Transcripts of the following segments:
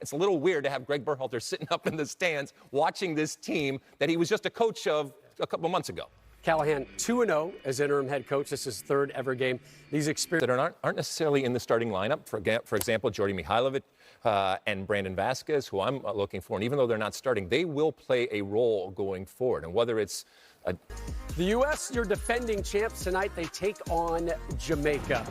It's a little weird to have Greg Berhalter sitting up in the stands watching this team that he was just a coach of a couple of months ago. Callahan 2-0 as interim head coach. This is his third ever game. These experiences that aren't necessarily in the starting lineup. For example, Jordy Mihailovic and Brandon Vasquez, who I'm looking for. And even though they're not starting, they will play a role going forward. And whether it's the U.S., your defending champs tonight, they take on Jamaica.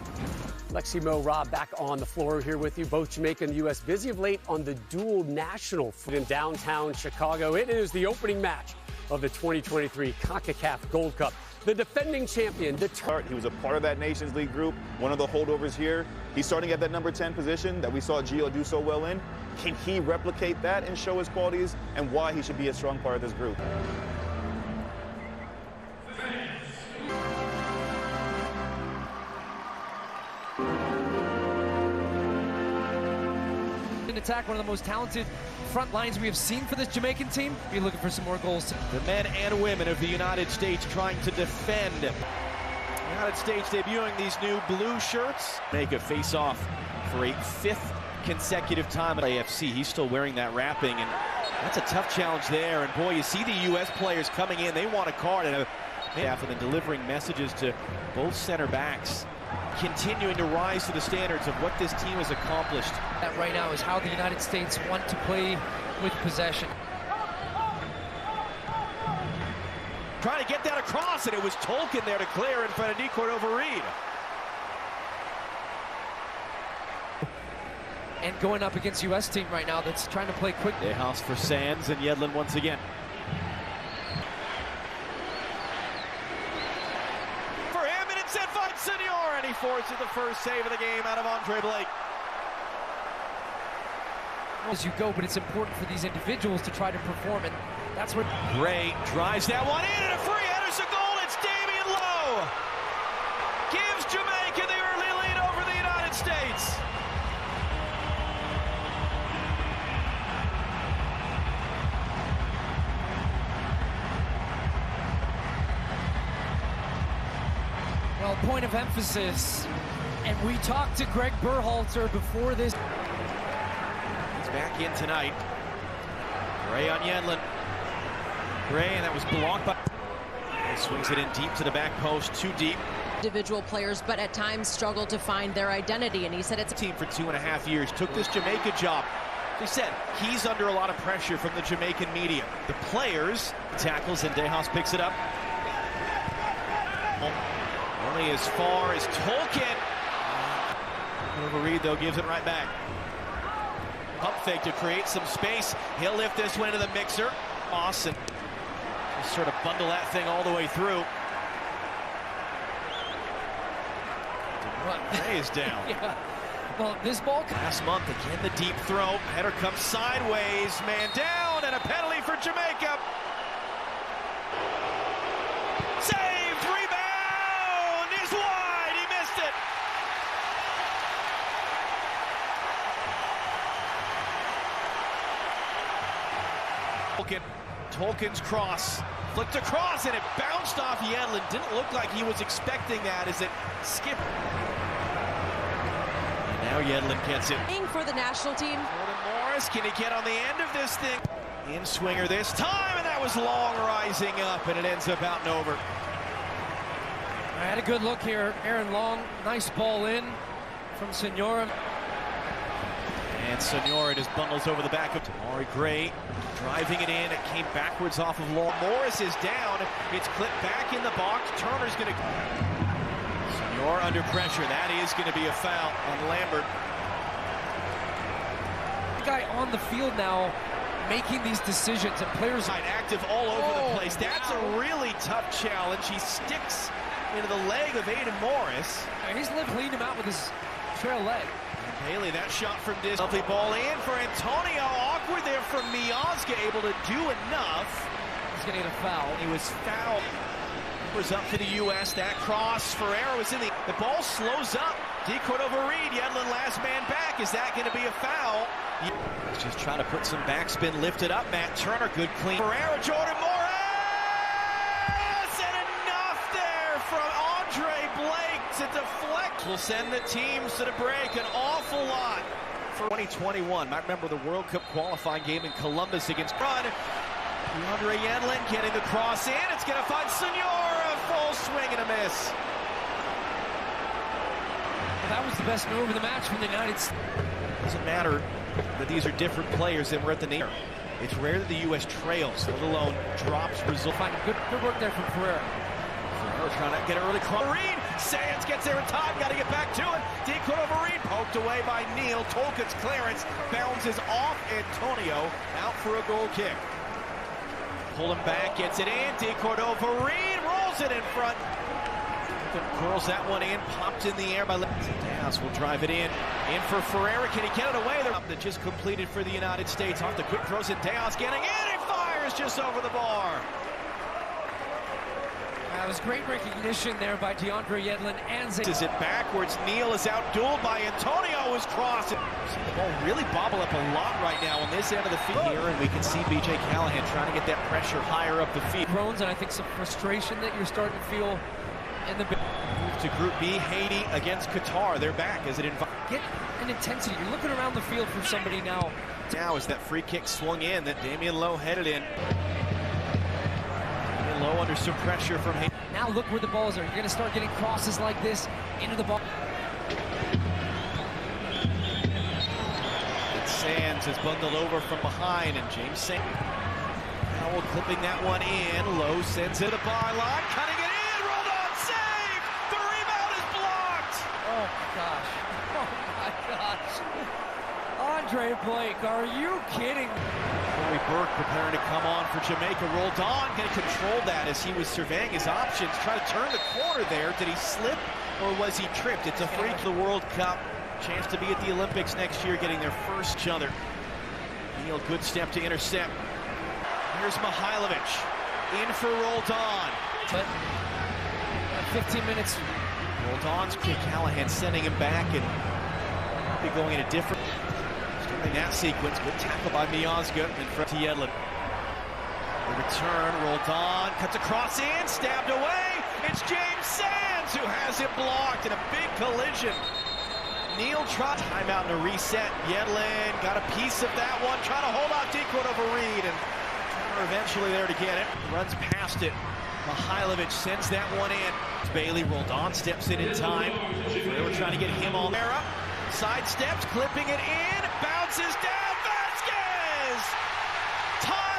Lexi Mo, Rob back on the floor here with you. Both Jamaica and the U.S. busy of late on the dual national in downtown Chicago. It is the opening match of the 2023 CONCACAF Gold Cup. The defending champion. He was a part of that Nations League group, one of the holdovers here. He's starting at that number 10 position that we saw Gio do so well in. Can he replicate that and show his qualities and why he should be a strong part of this group? Attack, one of the most talented front lines we have seen for this Jamaican team. Be looking for some more goals. The men and women of the United States trying to defend. The United States debuting these new blue shirts. Make a face-off for a fifth consecutive time at AFC. He's still wearing that wrapping, and that's a tough challenge there. And boy, you see the U.S. players coming in. They want a card and then delivering messages to both center backs, continuing to rise to the standards of what this team has accomplished. That right now is how the United States want to play with possession. Trying to get that across, and it was Tolkien there to clear in front of Cordova-Reed. And going up against U.S. team right now that's trying to play quick. Tejas for Sands and Yedlin once again. For him, and it's set by Senor, and he forces the first save of the game out of Andre Blake. As you go, but it's important for these individuals to try to perform, and that's what Gray drives that one in, and a free header's a goal. It's Damian Lowe. Gives Jamaica the early lead over the United States. Well, point of emphasis, and we talked to Greg Berhalter before this. He's back in tonight. Gray on Yedlin. Gray, and that was blocked by... He swings it in deep to the back post, too deep. Individual players, but at times struggle to find their identity, and he said it's a team for 2.5 years, took this Jamaica job. They said he's under a lot of pressure from the Jamaican media. The players tackles, and Tejas picks it up. Only as far as Tolkien. Reed, though, gives it right back. Pump fake to create some space. He'll lift this one into the mixer. Austin just sort of bundle that thing all the way through. Ray is down. Yeah. Well, this ball last month, again the deep throw. Header comes sideways. Man down, and a penalty for Jamaica. Saved, rebound is wide. He missed it. Tolkien's cross, flicked across, and it bounced off Yedlin. Didn't look like he was expecting that as it skipped. And now Yedlin gets it. For the national team. Jordan Morris, can he get on the end of this thing? In swinger this time, and that was long rising up, and it ends up out and over. I had a good look here. Aaron Long, nice ball in from Senora. And Senora just bundles over the back of Tamari Gray, driving it in. It came backwards off of Long. Morris is down. It's clipped back in the box. Turner's going to... Senora under pressure. That is going to be a foul on Lambert. The guy on the field now making these decisions, and players active all over the place. That's a really tough challenge. He sticks into the leg of Aiden Morris. He's leading him out with his trail leg. Bailey, that shot from distance. Lovely ball in for Antonio. Awkward there from Miazga, able to do enough. He's going to get a foul. He was fouled. Was up to the U.S. That cross, Ferreira was in the ball slows up. Cordova-Reed, Yedlin last man back. Is that going to be a foul? He's just trying to put some backspin, lift it up. Matt Turner, good clean. Ferreira, Jordan Morris, and enough there from Andre Blake to deflect. Will send the teams to the break. An awful lot for 2021. I remember the World Cup qualifying game in Columbus against Run. DeAndre Yedlin getting the cross in. It's going to find Senora. Full swing and a miss. Well, that was the best move of the match from the United States. Doesn't matter that these are different players than we're at the near. It's rare that the U.S. trails, let alone drops result. Find good work there from Ferreira. Ferreira trying to get an early cross. Marine, Sands gets there in time, got to get back to it. Decoto Marine poked away by Neal. Tolkien's clearance bounces off Antonio, out for a goal kick. Pull him back, gets it in. Decoto Marine rolls it in front. Curls that one in, popped in the air by Estados. Will drive it in for Ferreira. Can he get it away? That just completed for the United States. Off the quick throws, Estados getting in. He fires just over the bar. That was great recognition there by DeAndre Yedlin and Zay. Is it backwards? Neal is out-dueled by Antonio. Is crossing. See the ball really bobble up a lot right now on this end of the field here, and we can see B.J. Callahan trying to get that pressure higher up the field. Groans, and I think some frustration that you're starting to feel in the move to Group B. Haiti against Qatar. They're back as it get an intensity. You're looking around the field for somebody now. Now as that free kick swung in that Damian Lowe headed in. Damian Lowe under some pressure from Haiti. Now look where the balls are. You're going to start getting crosses like this into the ball. And Sands is bundled over from behind, and James Sands Powell clipping that one in. Lowe sends it to the byline, cutting it in. Oh my gosh. Oh my gosh. Andre Blake, are you kidding? Corey Burke preparing to come on for Jamaica. Rolled on, going to control that as he was surveying his options. Try to turn the corner there. Did he slip or was he tripped? It's a freak of the World Cup. Chance to be at the Olympics next year, getting their first other. Neal, good step to intercept. Here's Mihailovic. In for Roldan. But 15 minutes. Roldan's kick, Callahan sending him back and be going in a different. Starting that sequence, good tackle by Miazga in front to Yedlin. The return, Roldan cuts across in, stabbed away. It's James Sands who has it blocked in a big collision. Neal tried timeout and a reset. Yedlin got a piece of that one, trying to hold off Decoto over Reed, and eventually there to get it. Runs past it. Mihailovic sends that one in. Bailey Roldan steps in time. They were trying to get him on there. Side steps, clipping it in, bounces down. Vasquez! Tie